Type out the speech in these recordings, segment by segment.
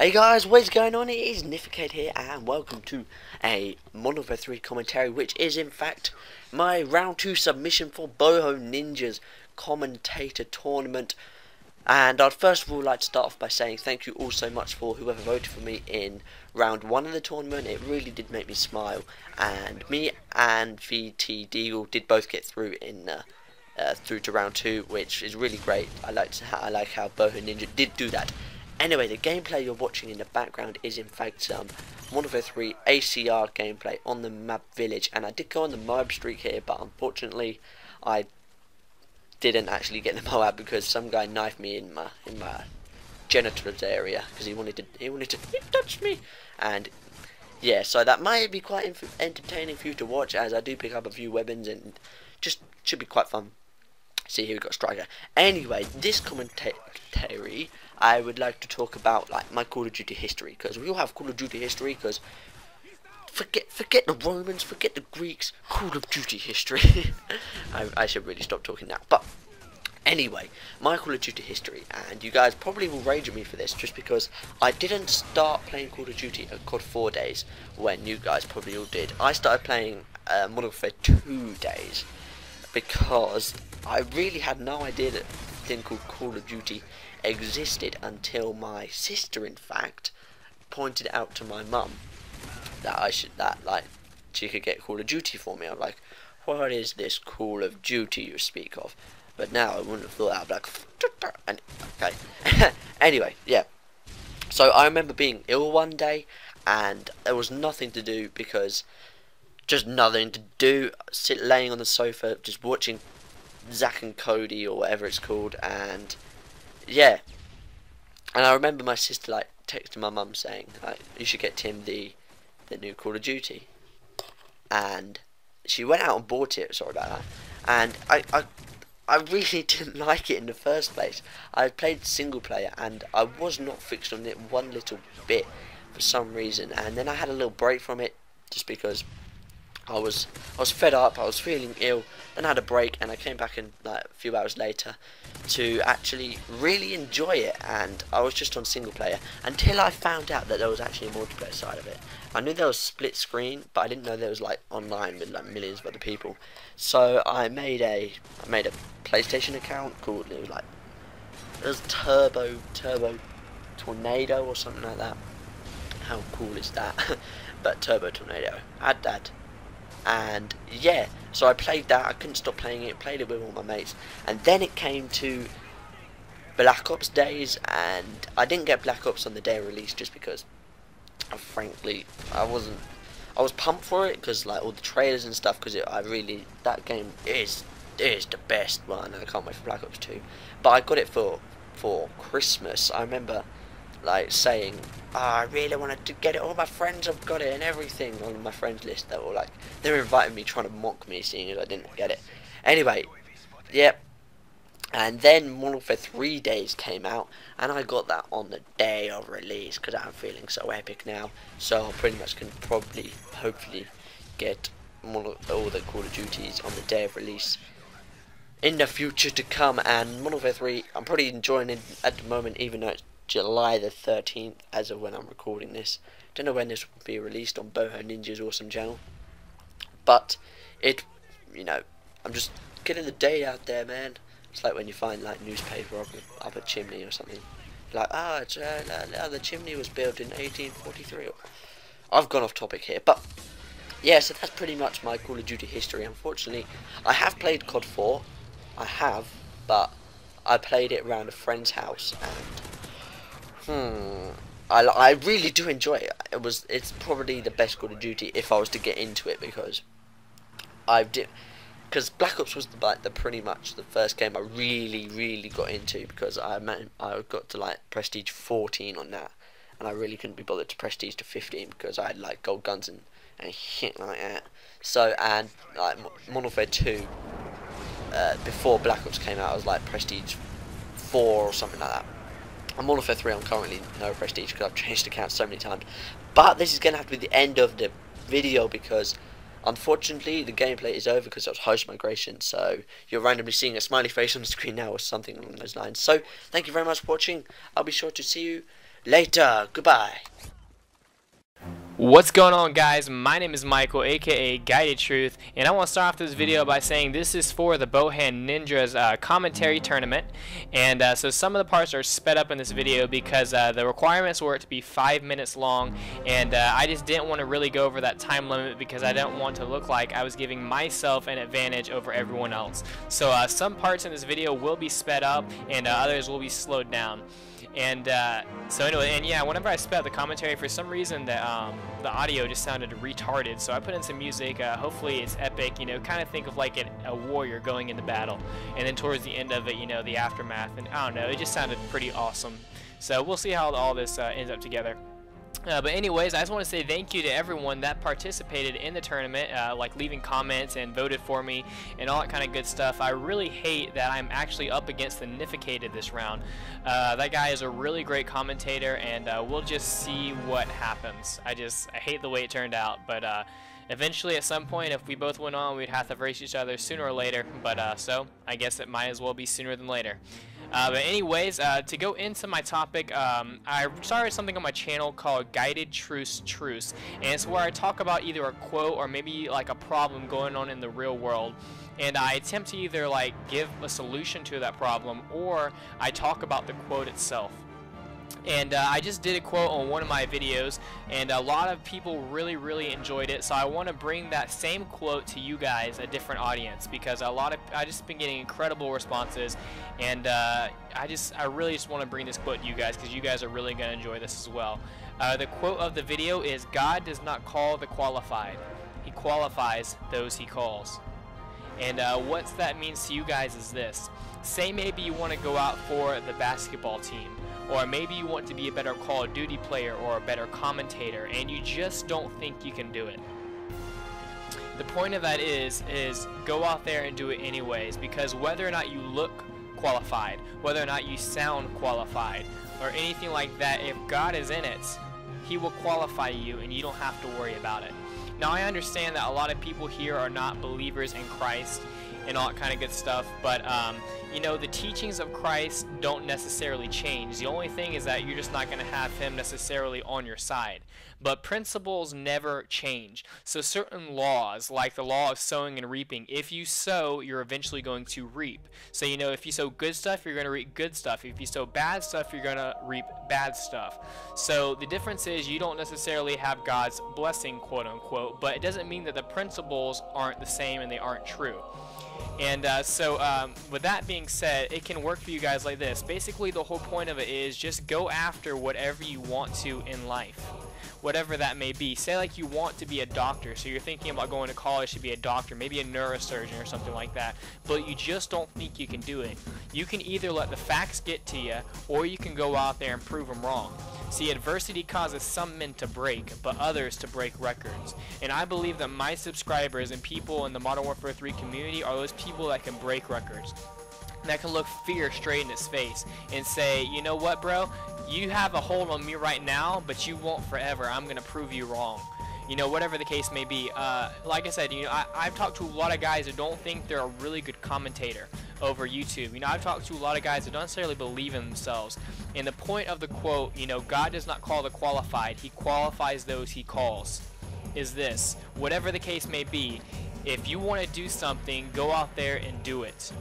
Hey guys, what is going on? It is TheNificated here, and welcome to a Modern Warfare 3 commentary, which is in fact my round 2 submission for Boho Ninja's commentator tournament. And I'd first of all like to start off by saying thank you all so much for whoever voted for me in round 1 of the tournament. It really did make me smile, and me and VT Deagle did both get through in through to round 2, which is really great. I like how Boho Ninja did do that. Anyway, the gameplay you're watching in the background is in fact some Modern Warfare 3 ACR gameplay on the map Village, and I did go on the Moab streak here, but unfortunately I didn't actually get the Moab because some guy knifed me in my genitals area because he wanted to touch me. And yeah, so that might be quite entertaining for you to watch, as I do pick up a few weapons and just should be quite fun. See, here we got Striker. Anyway, this commentary I would like to talk about like my Call of Duty history, because we all have Call of Duty history. Because forget the Romans, forget the Greeks, Call of Duty history. I should really stop talking now. But anyway, my Call of Duty history, and you guys probably will rage at me for this, just because I didn't start playing Call of Duty at COD 4 days when you guys probably all did. I started playing Modern Warfare 2 days, because I really had no idea that a thing called Call of Duty existed until my sister, in fact, pointed out to my mum that she could get Call of Duty for me. I'm like, what is this Call of Duty you speak of? But now I wouldn't have thought that. I'd be like, and, okay. Anyway, yeah. So I remember being ill one day, and there was nothing to do, because just nothing to do. Laying on the sofa, just watching Zack and Cody or whatever it's called, and yeah. And I remember my sister like texting my mum saying like, you should get Tim the new Call of Duty, and she went out and bought it. Sorry about that. And I really didn't like it in the first place. I played single player and I was not fixed on it one little bit for some reason, and then I had a little break from it just because I was fed up, I was feeling ill, then I had a break, and I came back in like a few hours later to actually really enjoy it. And I was just on single player until I found out that there was actually a multiplayer side of it. I knew there was split screen, but I didn't know there was like online with like millions of other people. So I made a PlayStation account called, it was Turbo Tornado or something like that. How cool is that? But Turbo Tornado. Add that. And yeah, so I played that. I couldn't stop playing it. Played it with all my mates, and then it came to Black Ops days, and I didn't get Black Ops on the day of release just because, frankly, I was pumped for it because like all the trailers and stuff. Because that game is the best one. I can't wait for Black Ops 2. But I got it for Christmas. I remember like saying, I really wanted to get it, all my friends have got it and everything on my friends list. They were inviting me, trying to mock me, seeing as I didn't get it. Anyway, yep. And then Modern Warfare 3 days came out, and I got that on the day of release because I'm feeling so epic now. So I pretty much can hopefully get all the Call of Duties on the day of release in the future to come. And Modern Warfare 3, I'm pretty enjoying it at the moment, even though it's July the 13th as of when I'm recording this. Don't know when this will be released on Boho Ninja's awesome channel, but I'm just getting the day out there, man. It's like when you find like newspaper up a chimney or something, like the chimney was built in 1843. I've gone off topic here, but yeah, so that's pretty much my Call of Duty history. Unfortunately, I have played COD 4, but I played it around a friend's house, and I really do enjoy it. It's probably the best Call of Duty if I was to get into it, because Black Ops was pretty much the first game I really got into, because I got to like prestige 14 on that, and I really couldn't be bothered to prestige to 15 because I had like gold guns and shit like that. So, and like Modern Warfare 2 before Black Ops came out, I was like prestige 4 or something like that. On Modern Warfare 3 I'm currently no prestige because I've changed accounts so many times. But this is going to have to be the end of the video, because unfortunately the gameplay is over because I was host migration. So you're randomly seeing a smiley face on the screen now or something along those lines. So thank you very much for watching. I'll be sure to see you later. Goodbye. What's going on, guys? My name is Michael, aka Guided Truth, and I want to start off this video by saying this is for the Bowhand Ninjas commentary tournament. And so some of the parts are sped up in this video because the requirements were it to be 5 minutes long, and I just didn't want to really go over that time limit because I didn't want to look like I was giving myself an advantage over everyone else. So some parts in this video will be sped up and others will be slowed down. And so anyway, and yeah, whenever I sped up the commentary, for some reason the audio just sounded retarded, so I put in some music. Hopefully it's epic, you know, kind of think of like a warrior going into battle, and then towards the end of it, you know, the aftermath, and I don't know, it just sounded pretty awesome. So we'll see how all this ends up together. But anyways, I just want to say thank you to everyone that participated in the tournament, like leaving comments and voted for me and all that kind of good stuff. I really hate that I'm actually up against TheNificated this round. That guy is a really great commentator, and we'll just see what happens. I hate the way it turned out, but eventually at some point, if we both went on, we'd have to face each other sooner or later. But so I guess it might as well be sooner than later. But anyways, to go into my topic, I started something on my channel called Guided Truth, and it's where I talk about either a quote or maybe like a problem going on in the real world, and I attempt to either like give a solution to that problem or I talk about the quote itself. And I just did a quote on one of my videos, and a lot of people really enjoyed it, so I want to bring that same quote to you guys, a different audience, because I just been getting incredible responses, and I really just want to bring this quote to you guys because you guys are really going to enjoy this as well. The quote of the video is, "God does not call the qualified, he qualifies those he calls." And what that means to you guys is this: say maybe you want to go out for the basketball team, or maybe you want to be a better Call of Duty player or a better commentator, and you just don't think you can do it. The point of that is go out there and do it anyways, because whether or not you look qualified, whether or not you sound qualified, or anything like that, if God is in it, he will qualify you and you don't have to worry about it. Now, I understand that a lot of people here are not believers in Christ and all that kind of good stuff, but you know, the teachings of Christ don't necessarily change. The only thing is that you're just not going to have him necessarily on your side. But principles never change. So certain laws, like the law of sowing and reaping, if you sow, you're eventually going to reap. So, you know, if you sow good stuff, you're going to reap good stuff. If you sow bad stuff, you're going to reap bad stuff. So the difference is you don't necessarily have God's blessing, quote unquote, but it doesn't mean that the principles aren't the same and they aren't true. And so with that being said, it can work for you guys like this. Basically, the whole point of it is just go after whatever you want to in life, whatever that may be. Say like you want to be a doctor, so you're thinking about going to college to be a doctor, maybe a neurosurgeon or something like that, but you just don't think you can do it. You can either let the facts get to you, or you can go out there and prove them wrong. See, adversity causes some men to break, but others to break records. And I believe that my subscribers and people in the Modern Warfare 3 community are those people that can break records, that can look fear straight in its face and say, you know what, bro, you have a hold on me right now, but you won't forever. I'm going to prove you wrong. You know, whatever the case may be. Like I said, you know, I've talked to a lot of guys who don't think they're a really good commentator over YouTube. You know, I've talked to a lot of guys who don't necessarily believe in themselves. And the point of the quote, you know, God does not call the qualified, he qualifies those he calls, is this: whatever the case may be, if you want to do something, go out there and do it.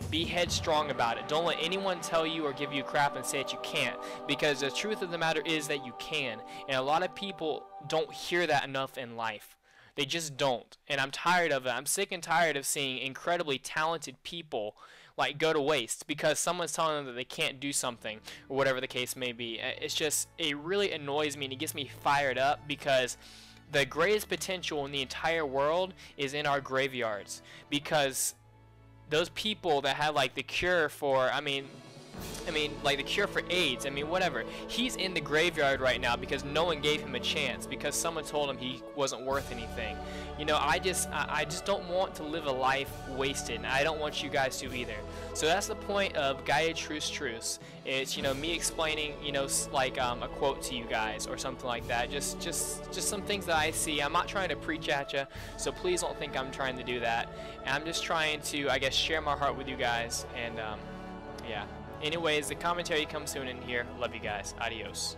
Be headstrong about it. Don't let anyone tell you or give you crap and say that you can't, because the truth of the matter is that you can. And a lot of people don't hear that enough in life. They just don't. And I'm tired of it. I'm sick and tired of seeing incredibly talented people like go to waste because someone's telling them that they can't do something or whatever the case may be. It really annoys me and it gets me fired up, because the greatest potential in the entire world is in our graveyards, because those people that have like the cure for, I mean like the cure for AIDS, whatever, he's in the graveyard right now because no one gave him a chance, because someone told him he wasn't worth anything. You know, I just don't want to live a life wasted, and I don't want you guys to either. So that's the point of Guided Truths. It's, you know, me explaining, you know, like a quote to you guys or something like that. Just some things that I see. I'm not trying to preach at you, so please don't think I'm trying to do that. And I'm just trying to, I guess, share my heart with you guys. And yeah. Anyways, the commentary comes soon in here. Love you guys. Adios.